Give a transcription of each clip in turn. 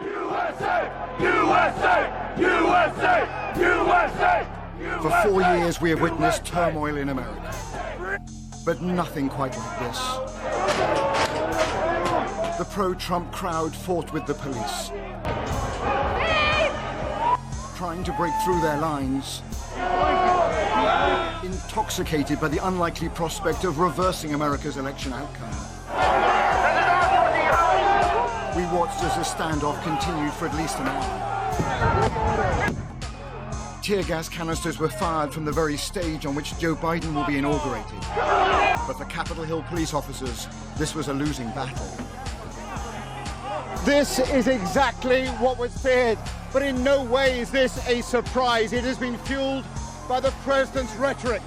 USA! USA! USA! USA! For 4 years, we have witnessed turmoil in America. But nothing quite like this. The pro-Trump crowd fought with the police, trying to break through their lines, intoxicated by the unlikely prospect of reversing America's election outcome. We watched as the standoff continued for at least an hour. Tear gas canisters were fired from the very stage on which Joe Biden will be inaugurated. But for Capitol Hill police officers, this was a losing battle. This is exactly what was feared, but in no way is this a surprise. It has been fueled by the president's rhetoric,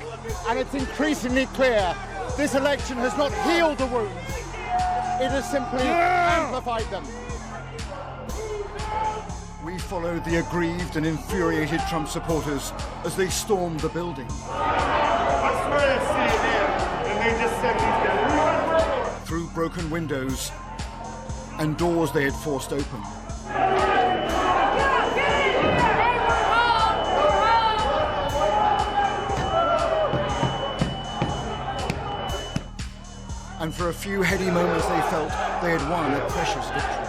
and it's increasingly clear this election has not healed the wounds. It has simply amplified them. We followed the aggrieved and infuriated Trump supporters as they stormed the building. I swear to see it, and they just said he's dead. Through broken windows and doors they had forced open. And for a few heady moments they felt they had won a precious victory.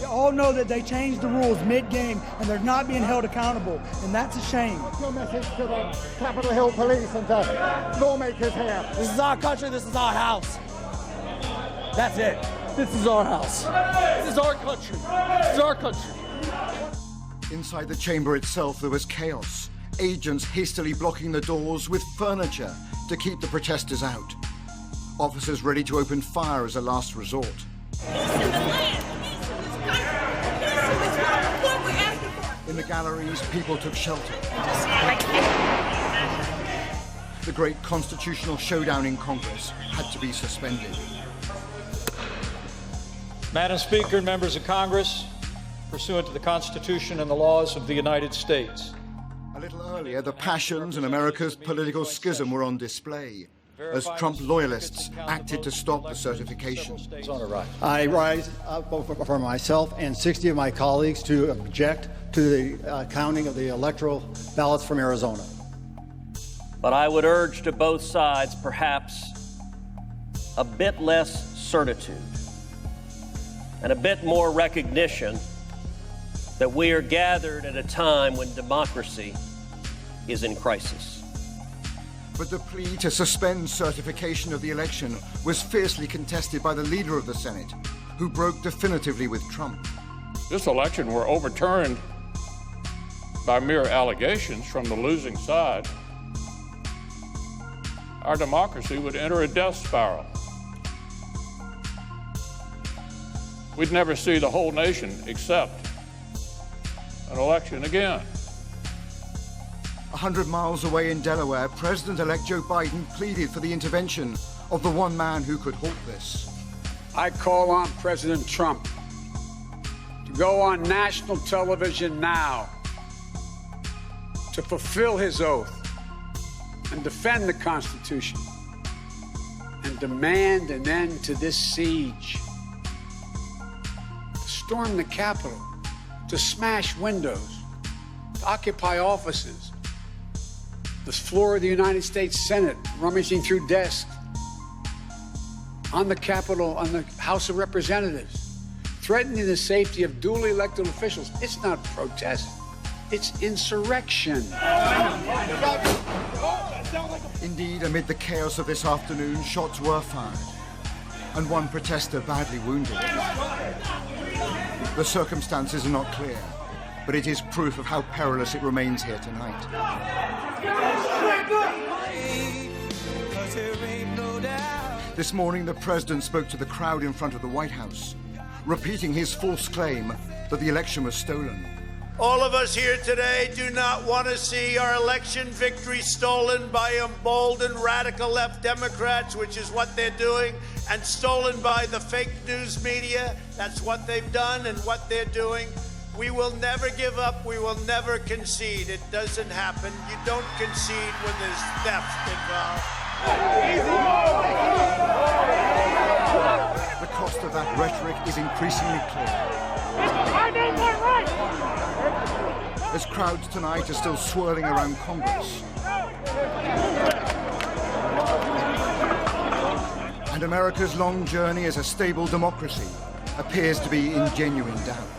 All know that they changed the rules mid-game and they're not being held accountable, and that's a shame. What's your message to the Capitol Hill police and to lawmakers here? This is our country, this is our house. That's it. This is our house. This is our country. This is our country. Inside the chamber itself there was chaos. Agents hastily blocking the doors with furniture to keep the protesters out. Officers ready to open fire as a last resort. In the galleries, people took shelter. The great constitutional showdown in Congress had to be suspended. Madam Speaker and members of Congress, pursuant to the Constitution and the laws of the United States. A little earlier, the passions and America's political schism were on display as Trump loyalists acted to stop the certification. I rise for myself and 60 of my colleagues to object to the counting of the electoral ballots from Arizona. But I would urge to both sides perhaps a bit less certitude and a bit more recognition that we are gathered at a time when democracy is in crisis. But the plea to suspend certification of the election was fiercely contested by the leader of the Senate, who broke definitively with Trump. This election were overturned by mere allegations from the losing side, our democracy would enter a death spiral. We'd never see the whole nation accept an election again. 100 miles away in Delaware, President-elect Joe Biden pleaded for the intervention of the one man who could halt this. I call on President Trump to go on national television now to fulfill his oath and defend the Constitution and demand an end to this siege. To storm the Capitol, to smash windows, to occupy offices, the floor of the United States Senate, rummaging through desks, on the Capitol, on the House of Representatives, threatening the safety of duly elected officials. It's not protest, it's insurrection. Indeed, amid the chaos of this afternoon, shots were fired, and one protester badly wounded. The circumstances are not clear, but it is proof of how perilous it remains here tonight. This morning, the president spoke to the crowd in front of the White House, repeating his false claim that the election was stolen. All of us here today do not want to see our election victory stolen by emboldened radical left Democrats, which is what they're doing, and stolen by the fake news media. That's what they've done and what they're doing. We will never give up. We will never concede. It doesn't happen. You don't concede when there's theft involved. The cost of that rhetoric is increasingly clear. As crowds tonight are still swirling around Congress. And America's long journey as a stable democracy appears to be in genuine doubt.